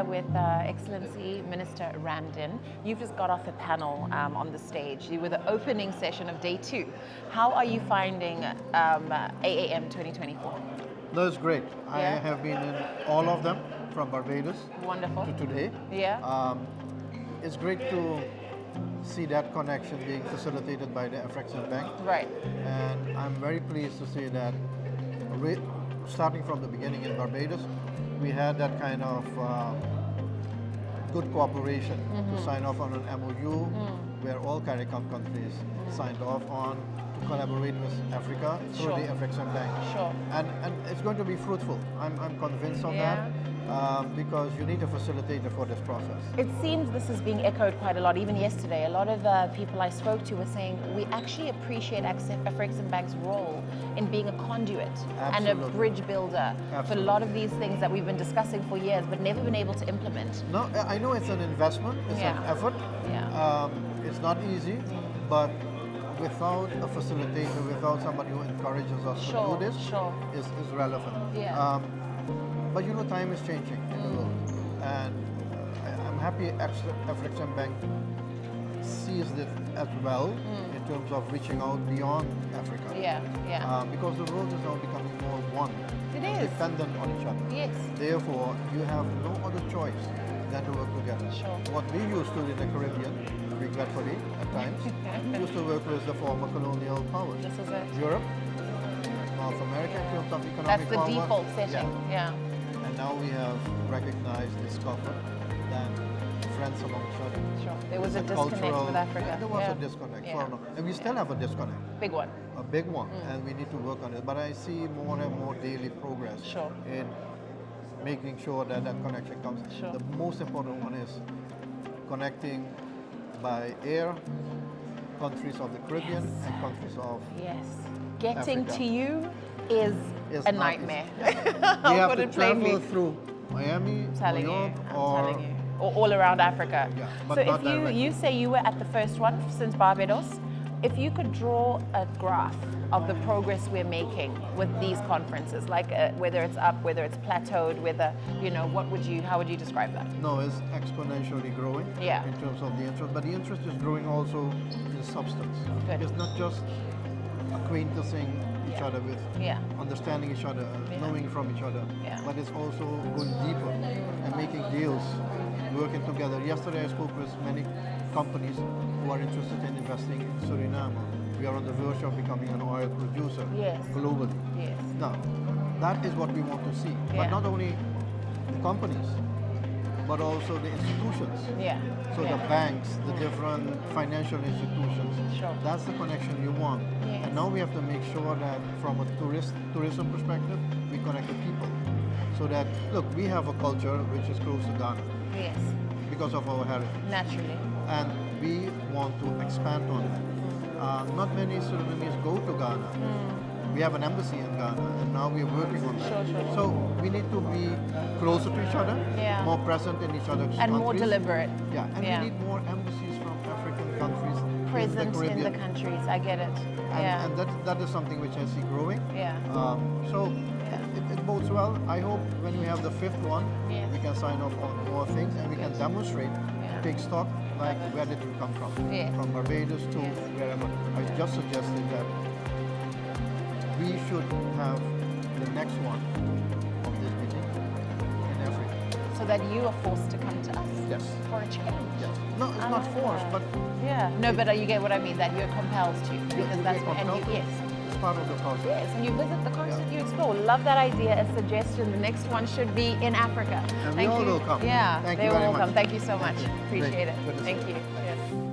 with Excellency Minister Ramdin. You've just got off a panel on the stage. You were the opening session of day 2. How are you finding AAM 2024? No, it's great. Yeah? I have been in all of them from Barbados Wonderful. to today. Yeah. It's great to see that connection being facilitated by the Afreximbank. Right. And I'm very pleased to say that starting from the beginning in Barbados, we had that kind of good cooperation to sign off on an MOU where all CARICOM countries signed off on to collaborate with Africa through the Afreximbank. Sure. And it's going to be fruitful. I'm convinced of that. Because you need a facilitator for this process. It seems this is being echoed quite a lot. Even yesterday, a lot of people I spoke to were saying we actually appreciate Afreximbank's role in being a conduit and a bridge builder for a lot of these things that we've been discussing for years but never been able to implement. No, I know it's an investment, it's an effort. Yeah. It's not easy, but without a facilitator, without somebody who encourages us to do this, is relevant. Yeah. But you know, time is changing in the world, and I'm happy Afreximbank sees it as well in terms of reaching out beyond Africa. Yeah, yeah. Because the world is now becoming more one. It is. Dependent on each other. Yes. Therefore, you have no other choice than to work together. Sure. What we used to in the Caribbean, regretfully at times, we used to work with the former colonial powers. This is it. Europe, North America in terms of economic That's the power. default setting. Yeah. And now we have recognized, discovered that friends among each other. Sure. There was a disconnect with Africa. Yeah, there was a disconnect. And we still have a disconnect. Big one. A big one. And we need to work on it. But I see more and more daily progress in making sure that that connection comes. The most important one is connecting by air countries of the Caribbean and countries of Getting Africa. to you is a nightmare. We have to travel through Miami, New York, or all around Africa. Yeah, but so not if directly. you say you were at the first one since Barbados, if you could draw a graph of the progress we're making with these conferences, like whether it's up, whether it's plateaued, whether, how would you describe that? No, it's exponentially growing in terms of the interest, but the interest is growing also in substance. Good. It's not just acquaintancing each other with, understanding each other, knowing from each other, but it's also going deeper and making deals, working together. Yesterday I spoke with many companies who are interested in investing in Suriname. We are on the verge of becoming an oil producer globally. Yes. Now, that is what we want to see, but not only the companies, but also the institutions. So the banks, the different financial institutions, that's the connection you want. And now we have to make sure that from a tourism perspective, we connect the people. So that, look, we have a culture which is close to Ghana. Yes. Because of our heritage. Naturally. And we want to expand on that. Not many Surinamese go to Ghana. We have an embassy in Ghana, and now we're working on that. So we need to be closer to each other, more present in each other's and countries. more deliberate. Yeah, and we need more embassies from African countries present in the countries. I get it. And that is something which I see growing. So it bodes well. I hope when we have the 5th one, we can sign off on more things and we can demonstrate, take stock, like where did we come from? From Barbados to wherever. I just suggested that we should have the next one of this meeting in Africa. So that you are forced to come to us for a change. No, it's not forced, but... No, but you get what I mean, that you're compelled to, because that's what, it's part of the process. Yes, and you visit the continent, you explore. Love that idea, a suggestion. The next one should be in Africa. And we all will come. Yeah, Thank they you will very all much. come. Thank you so much. Thank you. Appreciate Great. it. Thank you. Yes.